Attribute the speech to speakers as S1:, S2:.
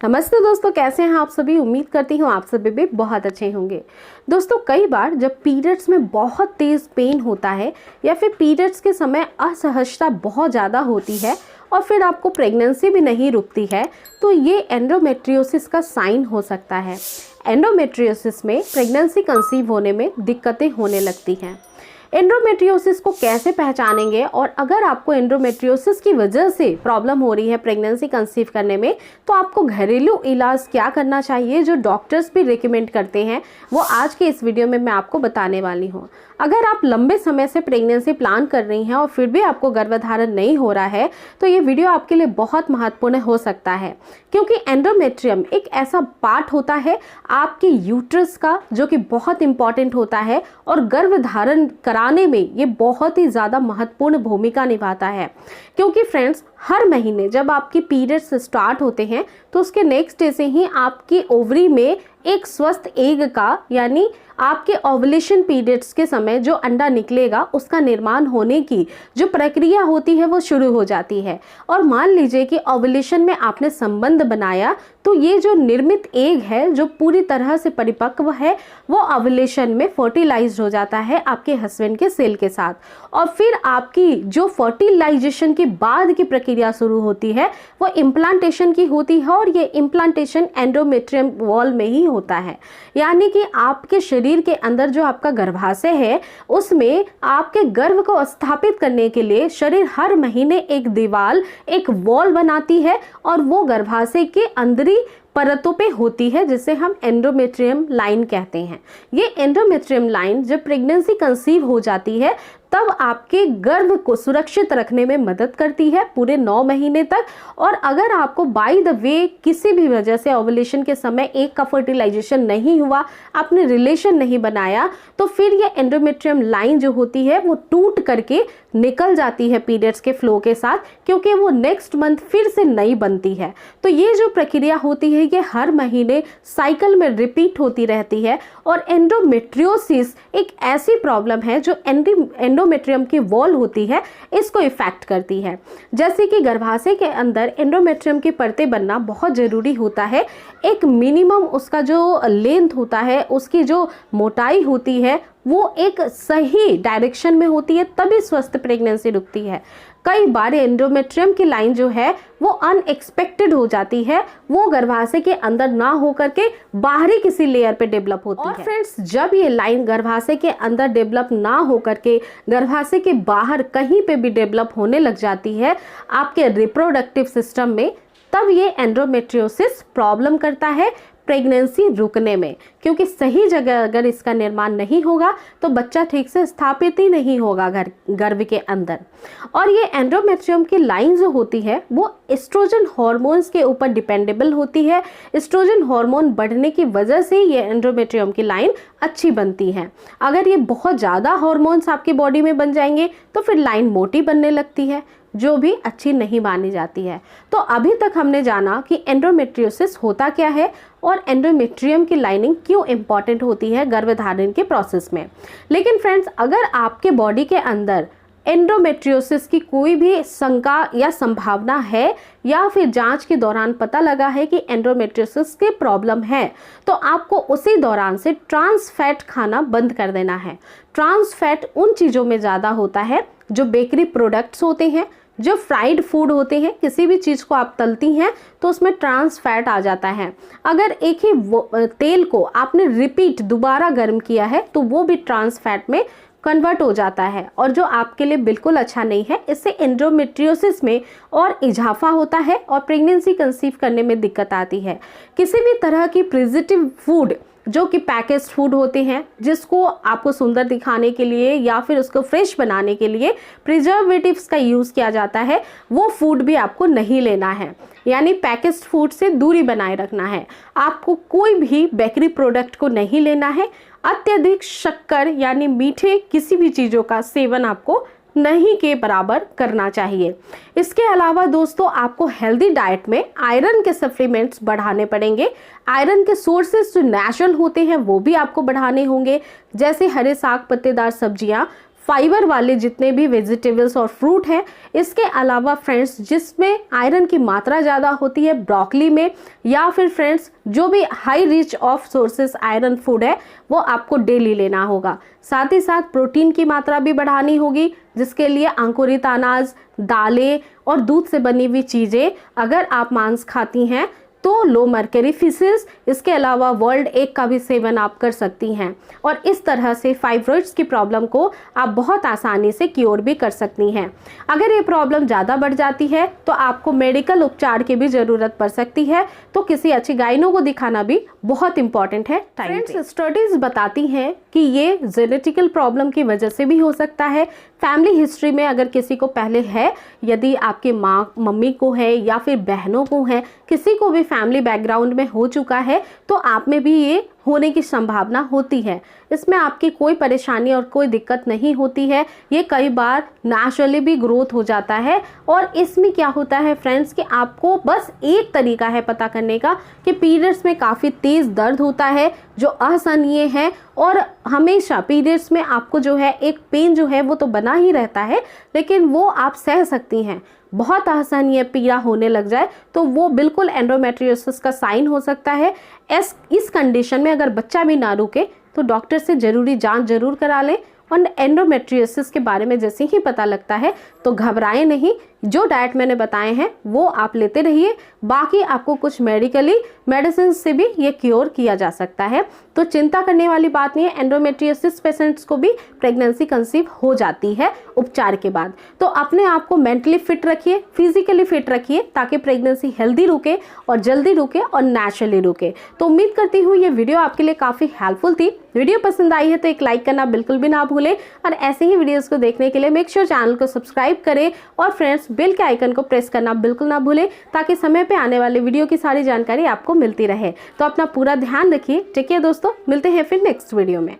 S1: नमस्ते दोस्तों, कैसे हैं आप सभी। उम्मीद करती हूँ आप सभी भी बहुत अच्छे होंगे। दोस्तों, कई बार जब पीरियड्स में बहुत तेज़ पेन होता है या फिर पीरियड्स के समय असहजता बहुत ज़्यादा होती है और फिर आपको प्रेगनेंसी भी नहीं रुकती है, तो ये एंडोमेट्रियोसिस का साइन हो सकता है। एंडोमेट्रियोसिस में प्रेगनेंसी कंसीव होने में दिक्कतें होने लगती हैं। एंडोमेट्रियोसिस को कैसे पहचानेंगे, और अगर आपको एंडोमेट्रियोसिस की वजह से प्रॉब्लम हो रही है प्रेगनेंसी कंसीव करने में, तो आपको घरेलू इलाज क्या करना चाहिए जो डॉक्टर्स भी रिकमेंड करते हैं, वो आज के इस वीडियो में मैं आपको बताने वाली हूँ। अगर आप लंबे समय से प्रेगनेंसी प्लान कर रही हैं और फिर भी आपको गर्भधारण नहीं हो रहा है, तो ये वीडियो आपके लिए बहुत महत्वपूर्ण हो सकता है, क्योंकि एंडोमेट्रियम एक ऐसा पार्ट होता है आपके यूट्रस का जो कि बहुत इंपॉर्टेंट होता है और गर्भधारण कराने में ये बहुत ही ज़्यादा महत्वपूर्ण भूमिका निभाता है। क्योंकि फ्रेंड्स, हर महीने जब आपकी पीरियड्स स्टार्ट होते हैं तो उसके नेक्स्ट डे से ही आपकी ओवरी में एक स्वस्थ एग का, यानी आपके ओवुलेशन पीरियड्स के समय जो अंडा निकलेगा उसका निर्माण होने की जो प्रक्रिया होती है वो शुरू हो जाती है। और मान लीजिए कि ओवुलेशन में आपने संबंध बनाया, तो ये जो निर्मित एग है जो पूरी तरह से परिपक्व है, वो ओवुलेशन में फर्टिलाइज्ड हो जाता है आपके हस्बैंड के सेल के साथ। और फिर आपकी जो फर्टिलाइजेशन के बाद की प्रक्रिया शुरू होती है वो इम्प्लांटेशन की होती है, और ये इम्प्लांटेशन एंडोमेट्रियम वॉल में ही होता है। यानी कि आपके शरीर के अंदर जो आपका गर्भाशय है उसमें आपके गर्भ को स्थापित करने के लिए शरीर हर महीने एक दीवार, एक वॉल बनाती है, और वो गर्भाशय के अंदरी परतों पे होती है, जिसे हम एंडोमेट्रियम लाइन कहते हैं। ये एंडोमेट्रियम लाइन जब प्रेगनेंसी कंसीव हो जाती है तब आपके गर्भ को सुरक्षित रखने में मदद करती है पूरे 9 महीने तक। और अगर आपको बाय द वे किसी भी वजह से ओवुलेशन के समय एक का फर्टिलाइजेशन नहीं हुआ, आपने रिलेशन नहीं बनाया, तो फिर ये एंडोमेट्रियम लाइन जो होती है वो टूट करके निकल जाती है पीरियड्स के फ्लो के साथ, क्योंकि वो नेक्स्ट मंथ फिर से नई बनती है। तो ये जो प्रक्रिया होती है ये हर महीने साइकिल में रिपीट होती रहती है। और एंडोमेट्रियोसिस एक ऐसी प्रॉब्लम है जो एंडोमेट्रियम की वॉल होती है इसको इफेक्ट करती है। जैसे कि गर्भाशय के अंदर एंडोमेट्रियम की परतें बनना बहुत ज़रूरी होता है। एक मिनिमम उसका जो लेंथ होता है, उसकी जो मोटाई होती है, वो एक सही डायरेक्शन में होती है, तभी स्वस्थ प्रेगनेंसी रुकती है। कई बार एंडोमेट्रियम की लाइन जो है वो अनएक्सपेक्टेड हो जाती है, वो गर्भाशय के अंदर ना हो करके बाहरी किसी लेयर पे डेवलप होती है। और फ्रेंड्स, जब ये लाइन गर्भाशय के अंदर डेवलप ना हो करके गर्भाशय के बाहर कहीं पे भी डेवलप होने लग जाती है आपके रिप्रोडक्टिव सिस्टम में, तब ये एंडोमेट्रियोसिस प्रॉब्लम करता है प्रेगनेंसी रुकने में। क्योंकि सही जगह अगर इसका निर्माण नहीं होगा तो बच्चा ठीक से स्थापित ही नहीं होगा गर्भ के अंदर। और ये एंडोमेट्रियम की लाइन जो होती है वो एस्ट्रोजन हार्मोन्स के ऊपर डिपेंडेबल होती है। एस्ट्रोजन हार्मोन बढ़ने की वजह से ये एंडोमेट्रियम की लाइन अच्छी बनती है। अगर ये बहुत ज़्यादा हार्मोन्स आपकी बॉडी में बन जाएंगे तो फिर लाइन मोटी बनने लगती है, जो भी अच्छी नहीं मानी जाती है। तो अभी तक हमने जाना कि एंडोमेट्रियोसिस होता क्या है और एंडोमेट्रियम की लाइनिंग क्यों इंपॉर्टेंट होती है गर्भधारण के प्रोसेस में। लेकिन फ्रेंड्स, अगर आपके बॉडी के अंदर एंडोमेट्रियोसिस की कोई भी शंका या संभावना है, या फिर जांच के दौरान पता लगा है कि एंडोमेट्रियोसिस की प्रॉब्लम है, तो आपको उसी दौरान से ट्रांस फैट खाना बंद कर देना है। ट्रांस फैट उन चीज़ों में ज़्यादा होता है जो बेकरी प्रोडक्ट्स होते हैं, जो फ्राइड फूड होते हैं। किसी भी चीज़ को आप तलती हैं तो उसमें ट्रांस फैट आ जाता है। अगर एक ही तेल को आपने रिपीट दोबारा गर्म किया है तो वो भी ट्रांस फैट में कन्वर्ट हो जाता है, और जो आपके लिए बिल्कुल अच्छा नहीं है। इससे एंडोमेट्रियोसिस में और इजाफा होता है और प्रेगनेंसी कंसीव करने में दिक्कत आती है। किसी भी तरह की प्रिजर्वेटिव फूड जो कि पैकेज्ड फूड होते हैं, जिसको आपको सुंदर दिखाने के लिए या फिर उसको फ्रेश बनाने के लिए प्रिजर्वेटिव्स का यूज़ किया जाता है, वो फूड भी आपको नहीं लेना है। यानी पैकेज्ड फूड से दूरी बनाए रखना है। आपको कोई भी बेकरी प्रोडक्ट को नहीं लेना है। अत्यधिक शक्कर यानी मीठे किसी भी चीज़ों का सेवन आपको नहीं के बराबर करना चाहिए। इसके अलावा दोस्तों, आपको हेल्दी डाइट में आयरन के सप्लीमेंट्स बढ़ाने पड़ेंगे। आयरन के सोर्सेस जो नेचुरल होते हैं वो भी आपको बढ़ाने होंगे, जैसे हरे साग पत्तेदार सब्जियां, फाइबर वाले जितने भी वेजिटेबल्स और फ्रूट हैं। इसके अलावा फ्रेंड्स जिसमें आयरन की मात्रा ज़्यादा होती है ब्रोकली में, या फिर फ्रेंड्स जो भी high rich of sources iron food है वो आपको डेली लेना होगा। साथ ही साथ प्रोटीन की मात्रा भी बढ़ानी होगी, जिसके लिए अंकुरित अनाज, दालें और दूध से बनी हुई चीज़ें, अगर आप मांस खाती हैं तो लो मर्करी फिशेस, इसके अलावा वर्ल्ड एग का भी सेवन आप कर सकती हैं। और इस तरह से फाइब्रॉइड्स की प्रॉब्लम को आप बहुत आसानी से क्योर भी कर सकती हैं। अगर ये प्रॉब्लम ज़्यादा बढ़ जाती है तो आपको मेडिकल उपचार की भी ज़रूरत पड़ सकती है, तो किसी अच्छी गाइनो को दिखाना भी बहुत इंपॉर्टेंट है। फ्रेंड्स स्टडीज़ बताती हैं कि ये जेनेटिकल प्रॉब्लम की वजह से भी हो सकता है। फैमिली हिस्ट्री में अगर किसी को पहले है, यदि आपके मम्मी को है या फिर बहनों को है, किसी को भी फैमिली बैकग्राउंड में हो चुका है, तो आप में भी ये होने की संभावना होती है। इसमें आपकी कोई परेशानी और कोई दिक्कत नहीं होती है, ये कई बार नेचुरली भी ग्रोथ हो जाता है। और इसमें क्या होता है फ्रेंड्स कि आपको बस एक तरीका है पता करने का कि पीरियड्स में काफ़ी तेज़ दर्द होता है जो असहनीय है, और हमेशा पीरियड्स में आपको जो है एक पेन जो है वो तो बना ही रहता है, लेकिन वो आप सह सकती हैं। बहुत असहनीय पीड़ा होने लग जाए तो वो बिल्कुल एंडोमेट्रियोसिस का साइन हो सकता है। इस कंडीशन में अगर बच्चा भी ना रुके तो डॉक्टर से ज़रूरी जांच जरूर करा लें। और एंडोमेट्रियोसिस के बारे में जैसे ही पता लगता है तो घबराएं नहीं, जो डाइट मैंने बताए हैं वो आप लेते रहिए। बाकी आपको कुछ मेडिसिन से भी ये क्योर किया जा सकता है, तो चिंता करने वाली बात नहीं है। एंडोमेट्रियोसिस पेशेंट्स को भी प्रेगनेंसी कंसीव हो जाती है उपचार के बाद। तो अपने आप को मेंटली फिट रखिए, फिजिकली फिट रखिए, ताकि प्रेगनेंसी हेल्दी रुके और जल्दी रुके और नेचुरली रुके। तो उम्मीद करती हूँ ये वीडियो आपके लिए काफ़ी हेल्पफुल थी। वीडियो पसंद आई है तो एक लाइक करना बिल्कुल भी ना भूलें, और ऐसे ही वीडियोस को देखने के लिए मेक श्योर चैनल को सब्सक्राइब करें, और फ्रेंड्स बेल के आइकन को प्रेस करना बिल्कुल ना भूलें, ताकि समय पे आने वाले वीडियो की सारी जानकारी आपको मिलती रहे। तो अपना पूरा ध्यान रखिए। टेक केयर दोस्तों, मिलते हैं फिर नेक्स्ट वीडियो में।